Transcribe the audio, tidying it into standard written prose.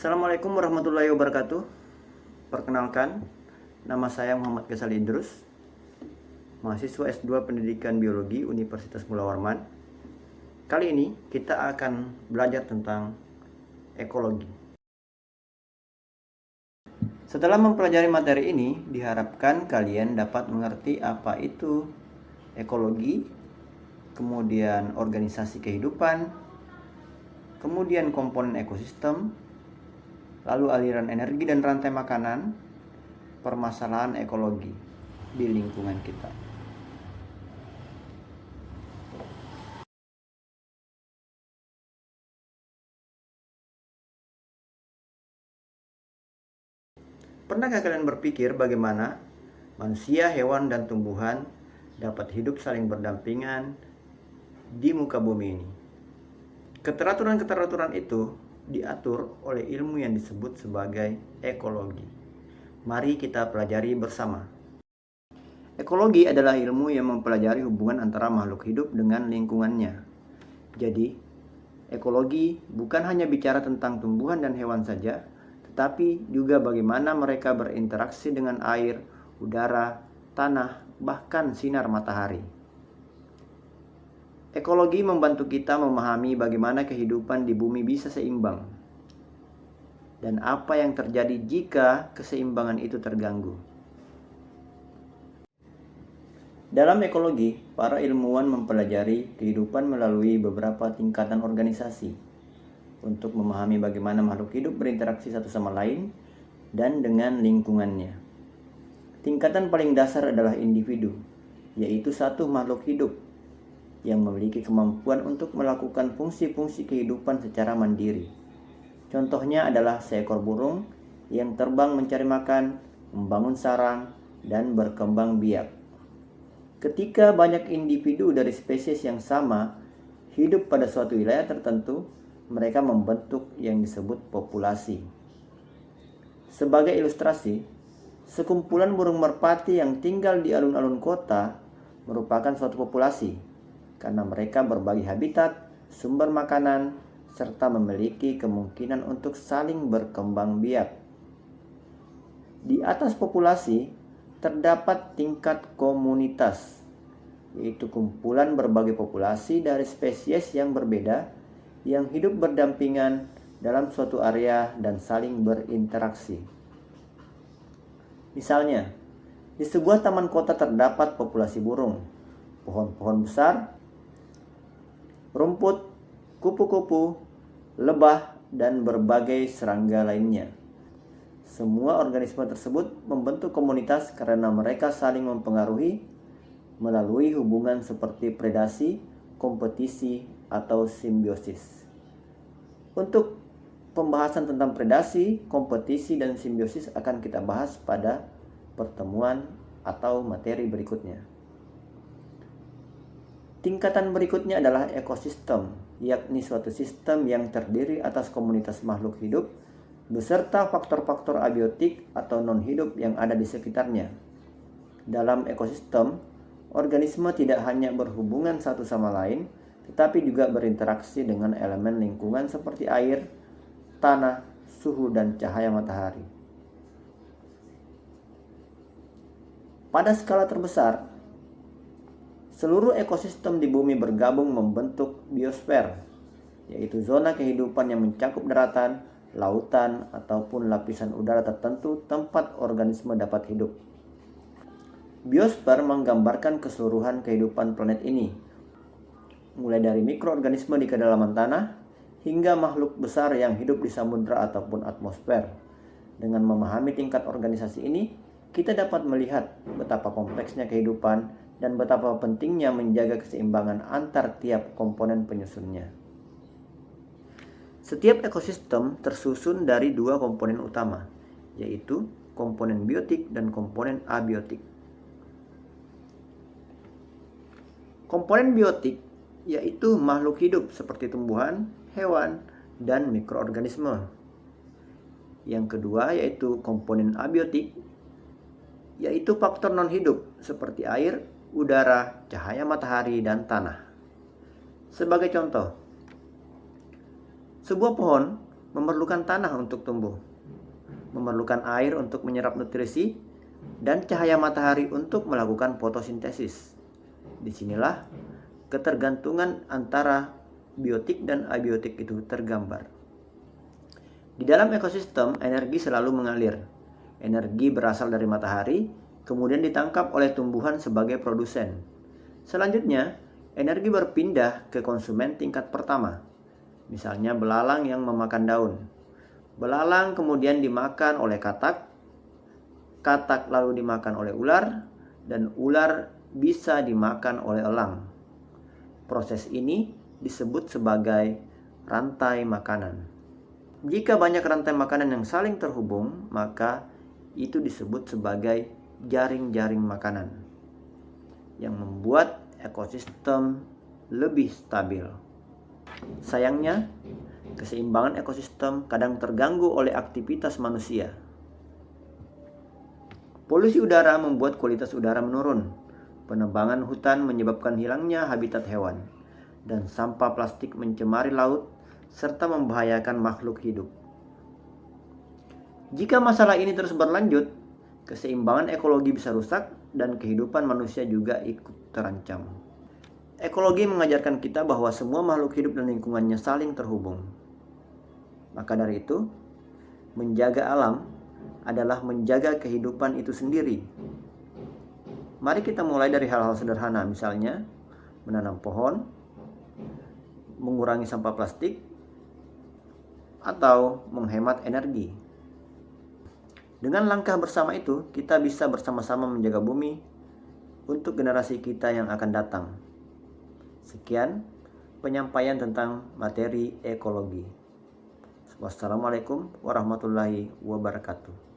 Assalamualaikum warahmatullahi wabarakatuh. Perkenalkan, nama saya Muhammad Ghazali Idrus, mahasiswa S2 Pendidikan Biologi Universitas Mula Warman. Kali ini kita akan belajar tentang ekologi. Setelah mempelajari materi ini, diharapkan kalian dapat mengerti apa itu ekologi, kemudian organisasi kehidupan, kemudian komponen ekosistem, lalu aliran energi dan rantai makanan, permasalahan ekologi di lingkungan kita. Pernahkah kalian berpikir bagaimana manusia, hewan, dan tumbuhan dapat hidup saling berdampingan di muka bumi ini? Keteraturan-keteraturan itu diatur oleh ilmu yang disebut sebagai ekologi. Mari kita pelajari bersama. Ekologi adalah ilmu yang mempelajari hubungan antara makhluk hidup dengan lingkungannya. Jadi, ekologi bukan hanya bicara tentang tumbuhan dan hewan saja, tetapi juga bagaimana mereka berinteraksi dengan air, udara, tanah, bahkan sinar matahari. Ekologi membantu kita memahami bagaimana kehidupan di bumi bisa seimbang dan apa yang terjadi jika keseimbangan itu terganggu. Dalam ekologi, para ilmuwan mempelajari kehidupan melalui beberapa tingkatan organisasi untuk memahami bagaimana makhluk hidup berinteraksi satu sama lain dan dengan lingkungannya. Tingkatan paling dasar adalah individu, yaitu satu makhluk hidup yang memiliki kemampuan untuk melakukan fungsi-fungsi kehidupan secara mandiri. Contohnya adalah seekor burung yang terbang mencari makan, membangun sarang, dan berkembang biak. Ketika banyak individu dari spesies yang sama hidup pada suatu wilayah tertentu, mereka membentuk yang disebut populasi. Sebagai ilustrasi, sekumpulan burung merpati yang tinggal di alun-alun kota merupakan suatu populasi karena mereka berbagi habitat, sumber makanan, serta memiliki kemungkinan untuk saling berkembang biak. Di atas populasi terdapat tingkat komunitas, yaitu kumpulan berbagai populasi dari spesies yang berbeda yang hidup berdampingan dalam suatu area dan saling berinteraksi. Misalnya, di sebuah taman kota terdapat populasi burung, pohon-pohon besar, rumput, kupu-kupu, lebah, dan berbagai serangga lainnya. Semua organisme tersebut membentuk komunitas karena mereka saling mempengaruhi melalui hubungan seperti predasi, kompetisi, atau simbiosis. Untuk pembahasan tentang predasi, kompetisi, dan simbiosis akan kita bahas pada pertemuan atau materi berikutnya. Tingkatan berikutnya adalah ekosistem, yakni suatu sistem yang terdiri atas komunitas makhluk hidup beserta faktor-faktor abiotik atau non-hidup yang ada di sekitarnya. Dalam ekosistem, organisme tidak hanya berhubungan satu sama lain, tetapi juga berinteraksi dengan elemen lingkungan seperti air, tanah, suhu, dan cahaya matahari. Pada skala terbesar, seluruh ekosistem di bumi bergabung membentuk biosfer, yaitu zona kehidupan yang mencakup daratan, lautan, ataupun lapisan udara tertentu tempat organisme dapat hidup. Biosfer menggambarkan keseluruhan kehidupan planet ini, mulai dari mikroorganisme di kedalaman tanah hingga makhluk besar yang hidup di samudra ataupun atmosfer. Dengan memahami tingkat organisasi ini, kita dapat melihat betapa kompleksnya kehidupan dan betapa pentingnya menjaga keseimbangan antar tiap komponen penyusunnya. Setiap ekosistem tersusun dari dua komponen utama, yaitu komponen biotik dan komponen abiotik. Komponen biotik yaitu makhluk hidup seperti tumbuhan, hewan, dan mikroorganisme. Yang kedua yaitu komponen abiotik, yaitu faktor non-hidup seperti air, udara, cahaya matahari, dan tanah. Sebagai contoh, sebuah pohon memerlukan tanah untuk tumbuh, memerlukan air untuk menyerap nutrisi, dan cahaya matahari untuk melakukan fotosintesis. Disinilah ketergantungan antara biotik dan abiotik itu tergambar. Di dalam ekosistem, energi selalu mengalir. Energi berasal dari matahari, kemudian ditangkap oleh tumbuhan sebagai produsen. Selanjutnya, energi berpindah ke konsumen tingkat pertama. Misalnya belalang yang memakan daun. Belalang kemudian dimakan oleh katak, katak lalu dimakan oleh ular, dan ular bisa dimakan oleh elang. Proses ini disebut sebagai rantai makanan. Jika banyak rantai makanan yang saling terhubung, maka itu disebut sebagai jaring-jaring makanan yang membuat ekosistem lebih stabil. Sayangnya, keseimbangan ekosistem kadang terganggu oleh aktivitas manusia. Polusi udara membuat kualitas udara menurun. Penebangan hutan menyebabkan hilangnya habitat hewan, dan sampah plastik mencemari laut serta membahayakan makhluk hidup. Jika masalah ini terus berlanjut, keseimbangan ekologi bisa rusak dan kehidupan manusia juga ikut terancam. Ekologi mengajarkan kita bahwa semua makhluk hidup dan lingkungannya saling terhubung. Maka dari itu, menjaga alam adalah menjaga kehidupan itu sendiri. Mari kita mulai dari hal-hal sederhana, misalnya menanam pohon, mengurangi sampah plastik, atau menghemat energi. Dengan langkah bersama itu, kita bisa bersama-sama menjaga bumi untuk generasi kita yang akan datang. Sekian penyampaian tentang materi ekologi. Wassalamualaikum warahmatullahi wabarakatuh.